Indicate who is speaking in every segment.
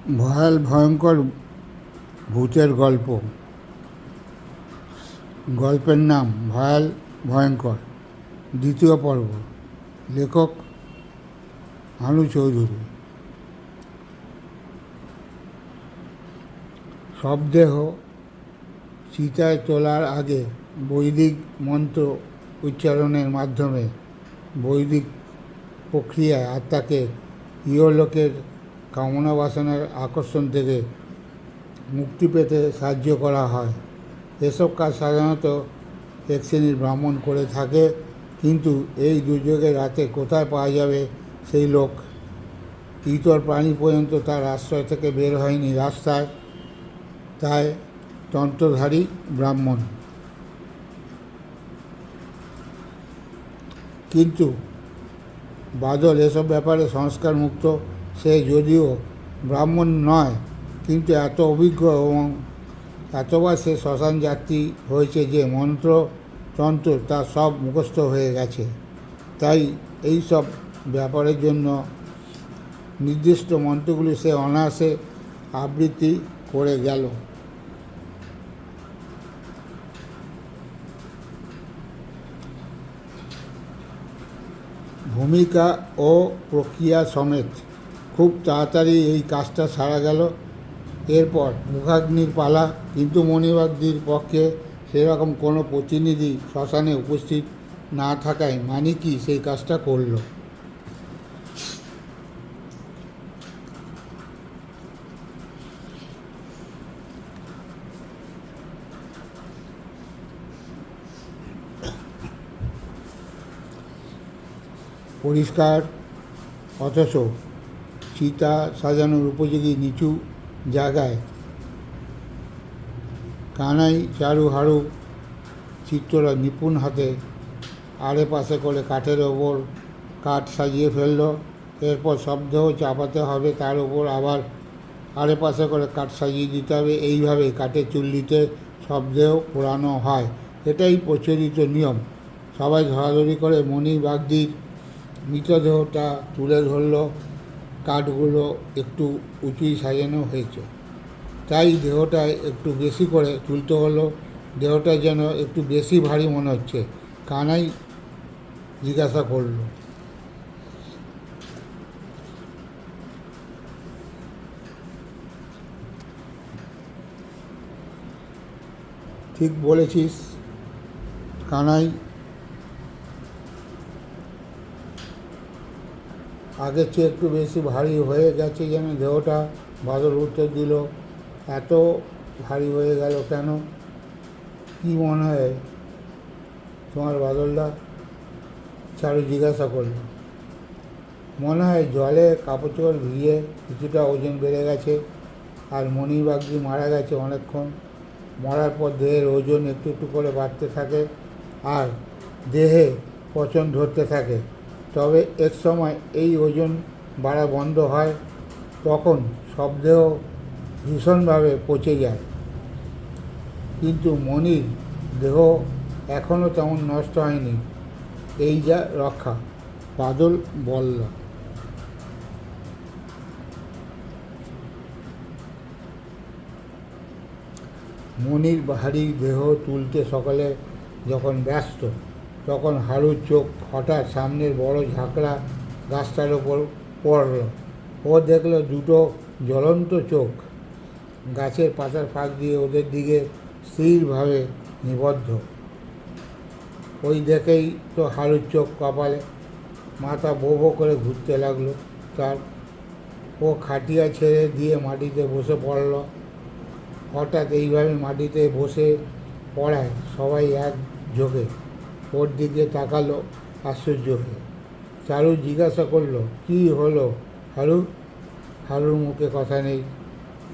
Speaker 1: ভয়াল ভয়ঙ্কর ভূতের গল্প। গল্পের নাম ভয়াল ভয়ঙ্কর, দ্বিতীয় পর্ব। লেখক হানু চৌধুরী। শবদেহ চিতায় তোলার আগে বৈদিক মন্ত্র উচ্চারণের মাধ্যমে বৈদিক প্রক্রিয়ায় আত্মাকে ইহলোকের কামনা বাসনার আকর্ষণ থেকে মুক্তি পেতে সাহায্য করা হয়। এসব কাজ সাধারণত এক শ্রেণীর ব্রাহ্মণ করে থাকে, কিন্তু এই দুর্যোগের রাতে কোথায় পাওয়া যাবে সেই লোক? ইতর প্রাণী পর্যন্ত তার আশ্রয় থেকে বের হয়নি রাস্তায়, তাই তন্ত্রধারী ব্রাহ্মণ। কিন্তু বাদল এসব ব্যাপারে সংস্কার মুক্ত। সে যদিও ব্রাহ্মণ নয়, কিন্তু এত অভিজ্ঞ এবং এতবার সে শ্মশান যাত্রী হয়েছে যে মন্ত্র তন্ত্র তার সব মুখস্থ হয়ে গেছে। তাই এই সব ব্যাপারের জন্য নির্দিষ্ট মন্ত্রগুলি সে অনায়াসে আবৃত্তি করে গেল। ভূমিকা ও প্রক্রিয়া সমেত খুব তাড়াতাড়ি এই কাজটা সারা গেল। এরপর মুখাগ্নির পালা, কিন্তু মণিবাগদির পক্ষে সেরকম কোনো প্রতিনিধি শ্মশানে উপস্থিত না থাকায় মানিকই সেই কাজটা করল। পরিষ্কার অথচ চিতা সাজানোর উপযোগী নিচু জায়গায় কানাই চারু হারু চিত্ররা নিপুণ হাতে আড়ে পাশে করে কাঠের ওপর কাঠ সাজিয়ে ফেলল। এরপর শবদেহ চাপাতে হবে, তার ওপর আবার আড়ে পাশে করে কাঠ সাজিয়ে দিতে হবে। এইভাবে কাঠের চুল্লিতে শবদেহ পোড়ানো হয়। এটাই প্রচলিত নিয়ম। সবাই ধরাধরি করে মণিবাগদির মৃতদেহটা তুলে ধরল। কাঠগুলো একটু উঁচুই সাজানো হয়েছে, তাই দেহটা একটু বেশি করে তুলতে হলো। দেহটা যেন একটু বেশি ভারী মনে হচ্ছে। কানাই জিজ্ঞাসা করল, ঠিক বলেছিস কানাই, আগের চেয়ে একটু বেশি ভারী হয়ে গেছে যেন দেহটা। বাদল উত্তর দিল, এত ভারী হয়ে গেল কেন? কী মনে হয় তোমার বাদলদা? চারু জিজ্ঞাসা করল। মনে হয় জলে কাপড় চোপড় ভিজিয়ে কিছুটা ওজন বেড়ে গেছে। আর মণিবাগদি মারা গেছে অনেকক্ষণ। মরার পর দেহের ওজন একটু একটু করে বাড়তে থাকে আর দেহে পচন ধরতে থাকে। তবে এক সময় এই ওজন বাড়া বন্ধ হয়, তখন শবদেহ ভীষণভাবে পচে যায়। কিন্তু মণির দেহ এখনও তেমন নষ্ট হয়নি, এই যা রক্ষা। বাদল বলল। মণির ভারী দেহ তুলতে সকলে যখন ব্যস্ত, তখন হারুর চোখ হঠাৎ সামনের বড় ঝাঁকড়া গাছটার ওপর পড়ল। ও দেখল দুটো জ্বলন্ত চোখ গাছের পাতার ফাঁক দিয়ে ওদের দিকে স্থিরভাবে নিবদ্ধ। ওই দেখেই তো হারুর চোখ কপালে, মাথা বো বো করে ঘুরতে লাগলো তার। ও খাটিয়া ছেড়ে দিয়ে মাটিতে বসে পড়ল। হঠাৎ এইভাবে মাটিতে বসে পড়ায় সবাই এক ঝোঁকে ওর দিকে তাকালো আশ্চর্য হয়ে। চারু জিজ্ঞাসা করল, কী হলো হারু? হারুর মুখে কথা নেই।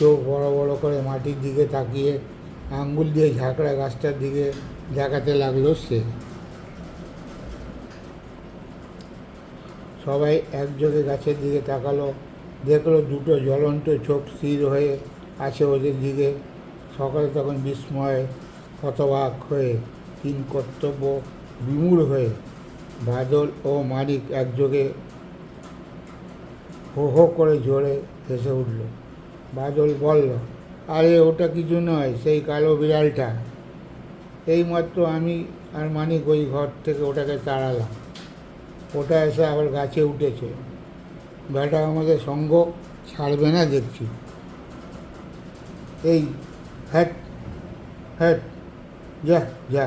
Speaker 1: চোখ বড় বড় করে মাটির দিকে তাকিয়ে আঙ্গুল দিয়ে ঝাঁকড়া গাছটার দিকে দেখাতে লাগলো সে। সবাই একযোগে গাছের দিকে তাকালো। দেখলো দুটো জ্বলন্ত চোখ স্থির হয়ে আছে ওদের দিকে। সকালে তখন বিস্ময়ে হতবাক হয়ে, কিংকর্তব্য বিমূঢ় হয়ে বাদল ও মানিক একযোগে হো হো করে জোরে হেসে উঠল। বাদল বলল, আরে ওটা কিছু নয়, সেই কালো বিড়ালটা। এইমাত্র আমি আর মানিক ওই ঘর থেকে ওটাকে তাড়ালাম, ওটা এসে আবার গাছে উঠেছে। ব্যাটা আমাদের সঙ্গ ছাড়বে না দেখছি। এই, হ্যাট হ্যাট, যা যা।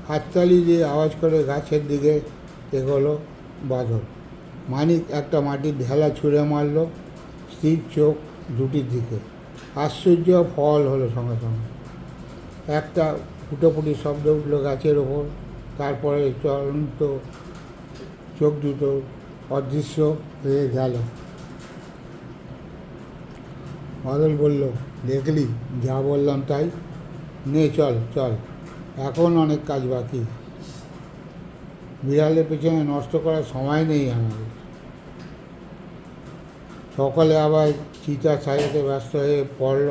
Speaker 1: হাততালি দিয়ে আওয়াজ করে গাছের দিকে এগোলো বাদল। মানিক একটা মাটির ঢেলা ছুঁড়ে মারল স্থির চোখ দুটির দিকে। আশ্চর্য ফল হলো সঙ্গে সঙ্গে। একটা ফুটোফুটি শব্দ উঠল গাছের ওপর, তারপরে চলন্ত চোখ দুটো অদৃশ্য হয়ে গেল। বাদল বলল, দেখলি, যা বললাম তাই। নে চল চল, এখন অনেক কাজ বাকি। বিড়ালের পেছনে নষ্ট করার সময় নেই আমাদের। সকালে আবার চিতা সাজাতে ব্যস্ত হয়ে পড়ল।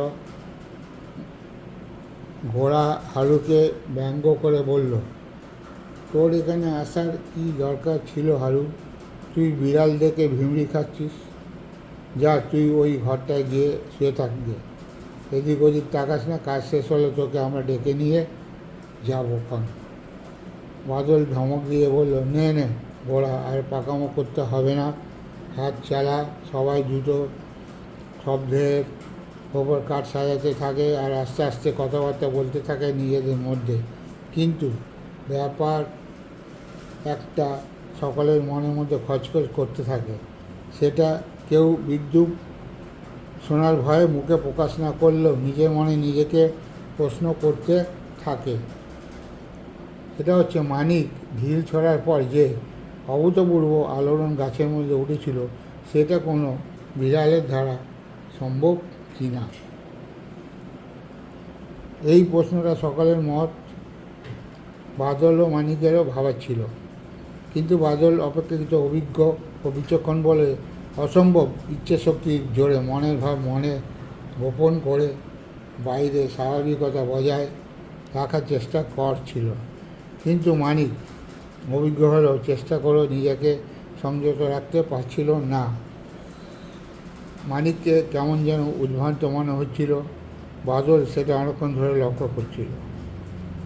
Speaker 1: ঘোড়া হারুকে ব্যঙ্গ করে বলল, তোর এখানে আসার কী দরকার ছিল হারু? তুই বিড়াল দেখে ভিমড়ি খাচ্ছিস? যা, তুই ওই ঘরটায় গিয়ে শুয়ে থাকবে। এদিক ওদিক তাকাস না, কাজ শেষ হলে তোকে আমরা ডেকে নিয়ে যাবো ক্ষণ। বাদল ধমক দিয়ে বলল, নে নে ঘোড়া, আর পাকামো করতে হবে না, হাত চালা। সবাই দ্রুত শব্দের ওপর কাঠ সাজাতে থাকে আর আস্তে আস্তে কথাবার্তা বলতে থাকে নিজেদের মধ্যে। কিন্তু ব্যাপার একটা সকলের মনের মধ্যে খচখচ করতে থাকে। সেটা কেউ বিদ্রূপ শোনার ভয়ে মুখে প্রকাশ না করলেও নিজের মনে নিজেকে প্রশ্ন করতে থাকে। সেটা হচ্ছে, মানিক ঢিল ছড়ার পর যে অভূতপূর্ব আলোড়ন গাছের মধ্যে উঠেছিল, সেটা কোনো বিড়ালের দ্বারা সম্ভব কি না? এই প্রশ্নটা সকলের মত বাদল ও মানিকেরও ভাবাচ্ছিল। কিন্তু বাদল অপেক্ষাকৃত অভিজ্ঞ ও বিচক্ষণ বলে অসম্ভব ইচ্ছাশক্তির জোরে মনের ভাব মনে গোপন করে বাইরে স্বাভাবিকতা বজায় রাখার চেষ্টা করছিল। কিন্তু মানিক অভিজ্ঞ হলেও চেষ্টা করেও নিজেকে সংযত রাখতে পারছিল না। মানিককে কেমন যেন উদ্ভ্রান্ত মনে হচ্ছিল। বাদল সেটা অনেকক্ষণ ধরে লক্ষ্য করছিল।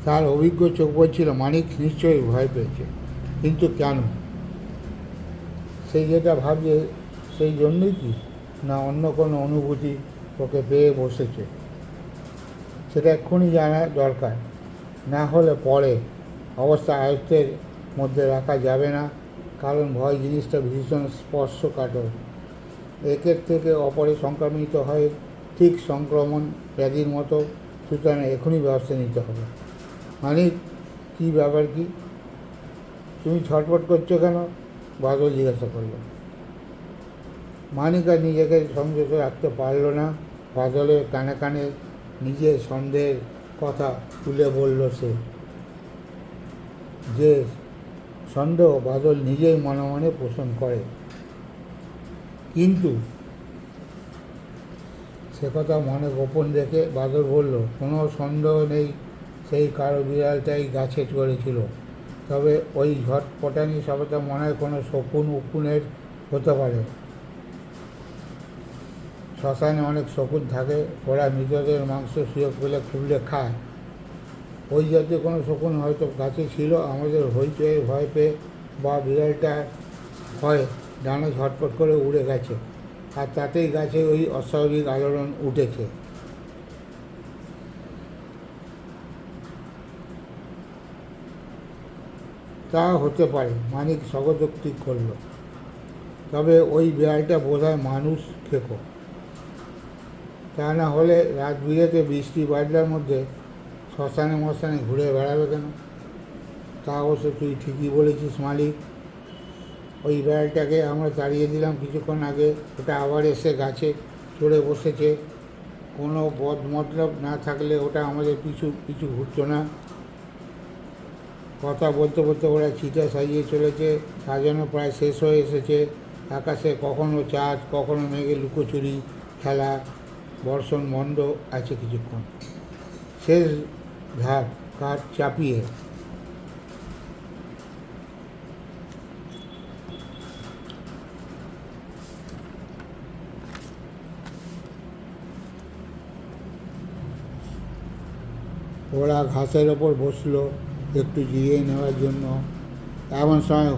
Speaker 1: তার অভিজ্ঞ চোখ বলছিল, মানিক নিশ্চয়ই ভয় পেয়েছে, কিন্তু কেন? সেই যেটা ভাবছে সেই জন্যই কি, না অন্য কোনো অনুভূতি ওকে পেয়ে বসেছে? সেটা এক্ষুনি জানা দরকার, না হলে পরে অবস্থা আয়ত্তের মধ্যে রাখা যাবে না। কারণ ভয় জিনিসটা ভীষণ স্পর্শকাতর। একের থেকে অপরে সংক্রামিত হয় ঠিক সংক্রমণ ব্যাধির মতো। সুতরাং এখনই ব্যবস্থা নিতে হবে। মানিক, কী ব্যাপার কি? তুমি ছটফট করছো কেন? বাদল জিজ্ঞাসা করল। মানিক আর নিজেকে সংযত রাখতে পারল না। বাদলের কানে কানে নিজের সন্দেহের কথা তুলে বলল সে, যে সন্দেহ বাদল নিজেই মনে মনে পোষণ করে। কিন্তু সে কথা মনে গোপন রেখে বাদল বলল, কোনো সন্দেহ নেই, সেই কালো বিড়ালটাই গাছে চড়েছিল। তবে ওই ঝটপটানি সবটা মনে হয় কোনো শকুন উকুনের হতে পারে। শ্মশানে অনেক শকুন থাকে, ওরা মৃতদের মাংস সুযোগ পেলে খুবলে খায়। ওই জাতীয় কোনো শকুন হয়তো গাছে ছিল। আমাদের হইচয়ে ভয় পেয়ে বা বিড়ালটা হয় ডানে ঝটপট করে উড়ে গেছে, আর তাতেই গাছে ওই অস্বাভাবিক আলোড়ন উঠেছে। তা হতে পারে, মানিক স্বগতোক্তি করল। তবে ওই বিড়ালটা বোধহয় মানুষ খেকো। তা না হলে রাত বিরেতে বৃষ্টি বাদলার মধ্যে শ্মশানে মশানে ঘুরে বেড়াবে কেন? তা অবশ্য তুই ঠিকই বলেছিস মালিক। ওই বিড়ালটাকে আমরা তাড়িয়ে দিলাম কিছুক্ষণ আগে, ওটা আবার এসে গাছে চড়ে বসেছে। কোনো বদ মতলব না থাকলে ওটা আমাদের পিছু পিছু ঘুরতো না। কথা বলতে বলতে ওরা চিতা সাজিয়ে চলেছে। সাজানো প্রায় শেষ হয়ে এসেছে। আকাশে কখনো চাঁদ, কখনো মেঘে লুকোচুরি খেলা। বর্ষণ বন্ধ আছে কিছুক্ষণ। শেষ ধাপ কাঠ চাপিয়ে ওরা ঘাসের ওপর বসলো একটু জিরিয়ে নেওয়ার জন্য। এমন সময়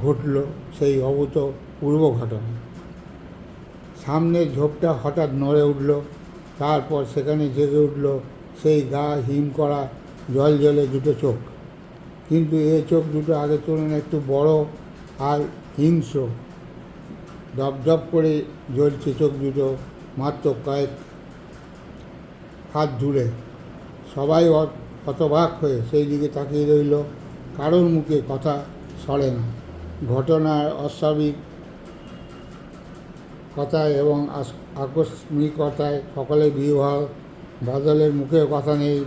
Speaker 1: ঘটল সেই অভূতপূর্ব ঘটনা। সামনের ঝোপটা হঠাৎ নড়ে উঠল, তারপর সেখানে জেগে উঠল সেই গা হিম করা জল জলে দুটো চোখ। কিন্তু এ চোখ দুটো আগের তুলনায় একটু বড় আর হিংস্র। দপদপ করে জ্বলছে চোখ দুটো মাত্র কয়েক হাত দূরে। সবাই হতবাক হয়ে সেই দিকে তাকিয়ে রইল। কারোর মুখে কথা সরে না। ঘটনার অস্বাভাবিক কথায় এবং আকস্মিকতায় সকলে বিহ্বল। বাদলের মুখে কথা নেই,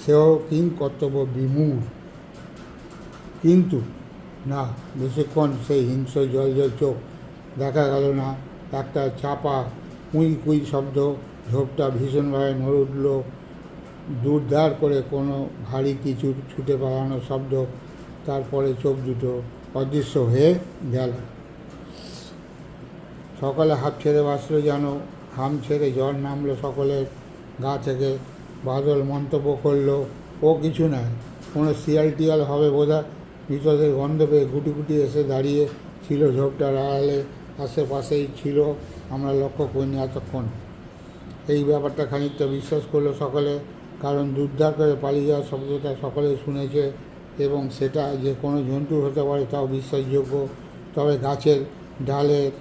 Speaker 1: সেও কিংকর্তব্য বিমূঢ়। কিন্তু না, বেশিক্ষণ সেই হিংস্র জল চোখ দেখা গেল না। একটা চাপা কুই কুই শব্দ, ঝোপটা ভীষণভাবে নড়ে উঠল, দুরদার করে কোনো ভারী কিছু ছুটে পালানোর শব্দ। তারপরে চোখ দুটো অদৃশ্য হয়ে গেল। সকালে হাঁপ ছেড়ে বাঁচল যেন। হাম ছেড়ে জ্বর নামলো সকলের গা থেকে। বাদল মন্তব্য করল, ও কিছু নয়, কোনো শিয়াল টিয়াল হবে বোধহয়। ভিতরের গন্ধ পেয়ে গুটি গুটি এসে দাঁড়িয়ে ছিল ঝোপটার আড়ালে, আশেপাশেই ছিল, আমরা লক্ষ্য করিনি এতক্ষণ। এই ব্যাপারটা খানিকটা বিশ্বাস করলো সকলে, কারণ দুর্দার করে পালিয়ে যাওয়ার শব্দটা সকলে শুনেছে এবং সেটা যে কোনো জন্তুর হতে পারে তাও বিশ্বাসযোগ্য। তবে গাছের ডালের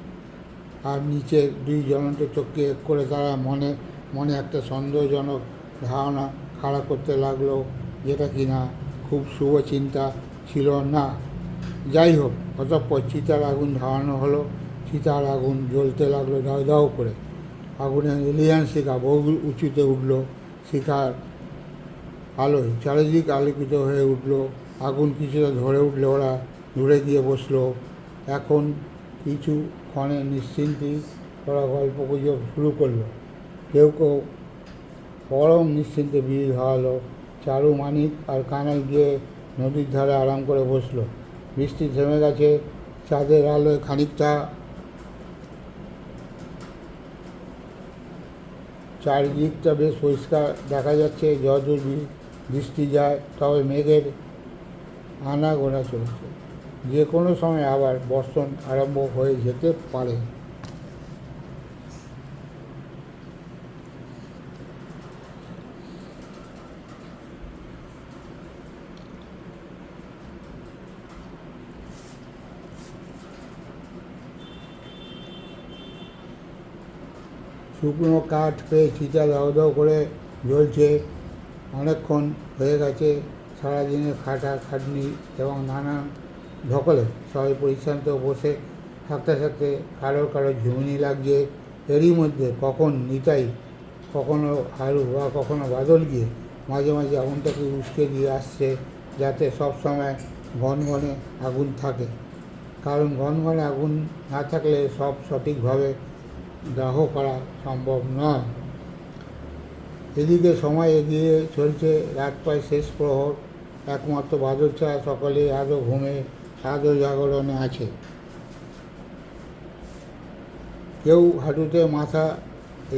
Speaker 1: আর নিচের দুই জ্বলন্ত চোখকে এক করে তারা মনে মনে একটা সন্দেহজনক ধারণা খাড়া করতে লাগলো, যেটা কিনা খুব শুভ চিন্তা ছিল না। যাই হোক, অতঃপর চিতার আগুন ধরানো হলো। চিতার আগুন জ্বলতে লাগলো দাউ দাউ করে। আগুনের এলিয়ান শিখা বহু উঁচুতে উঠল। শিখার আলোয় চারিদিক আলোকিত হয়ে উঠল। আগুন কিছুটা ধরে উঠলে ওরা দূরে গিয়ে বসলো। এখন কিছুক্ষণে নিশ্চিন্তি ওরা গল্প গুজব শুরু করলো। কেউ কেউ পরম নিশ্চিন্তে বিড়ি ধরালো। চারু, মানিক আর কানাই গিয়ে নদীর ধারে আরাম করে বসলো। বৃষ্টি থেমে গেছে। চাঁদের আলোয় খানিকটা চারিদিকটা বেশ পরিষ্কার দেখা যাচ্ছে। যতদূর দৃষ্টি যায়, তবে মেঘের আনাগোনা চলছে। যে কোনো সময় আবার বর্ষণ আরম্ভ হয়ে যেতে পারে। শুকনো কাঠ পেয়ে চিতা দাউ দাউ করে জ্বলছে। অনেকক্ষণ হয়ে গেছে সারাদিনের খাটনি এবং নানান ধকলে। সবাই পরিশ্রান্ত বসে থাকতে থাকতে কারো ঝুমনি লাগছে। এরই মধ্যে কখন নিতাই, কখনো হারু বা কখনো বাদল গিয়ে মাঝে মাঝে আগুনটাকে উস্কে দিয়ে আসছে, যাতে সব সময় ঘনঘনে আগুন থাকে। কারণ ঘনঘনে আগুন না থাকলে সব সঠিকভাবে দাহ করা সম্ভব নয়। এদিকে সময় এগিয়ে চলছে। রাত প্রায় শেষ প্রহর। একমাত্র বাদল ছাড়া সকলে আজও ঘুমে, আজও জাগরণে আছে। কেউ হাঁটুতে মাথা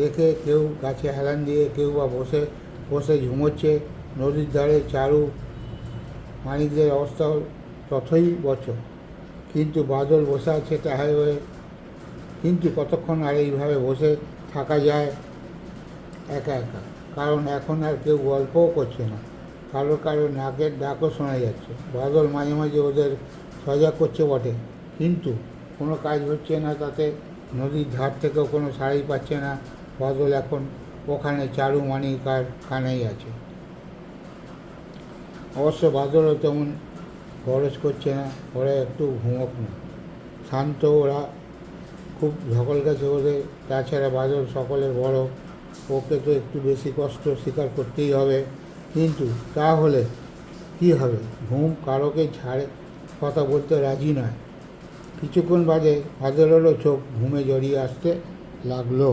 Speaker 1: রেখে, কেউ গাছে হেলান দিয়ে, কেউ বা বসে বসে ঝুমোচ্ছে। নদীর ধারে চারু, মানিকদের অবস্থাও তথই বছর। কিন্তু বাদল বসে আছে টাহাই হয়ে। কিন্তু কতক্ষণ আর এইভাবে বসে থাকা যায় একা একা? কারণ এখন আর কেউ গল্পও করছে না। কারো নাকের ডাকও শোনা যাচ্ছে। বাদল মাঝে মাঝে ওদের সজাগ করছে বটে, কিন্তু কোনো কাজ হচ্ছে না তাতে। নদীর ধার থেকেও কোনো সাড়াই পাচ্ছে না। বাদল এখন ওখানে চারু, মানিক আর কানাই আছে। অবশ্য বাদলও তেমন গরজ করছে না, ওরা একটু ঘুমোক না, শান্ত ওরা। খুব ধকল গেছে ওদের। তাছাড়া বাদল সকলের বড়, ওকে তো একটু বেশি কষ্ট স্বীকার করতেই হবে। কিন্তু তাহলে কী হবে? ঘুম কারোকে ছাড়ে কথা বলতে রাজি নয়। কিছুক্ষণ বাদে বাদলেরও চোখ ঘুমে জড়িয়ে আসতে লাগলো।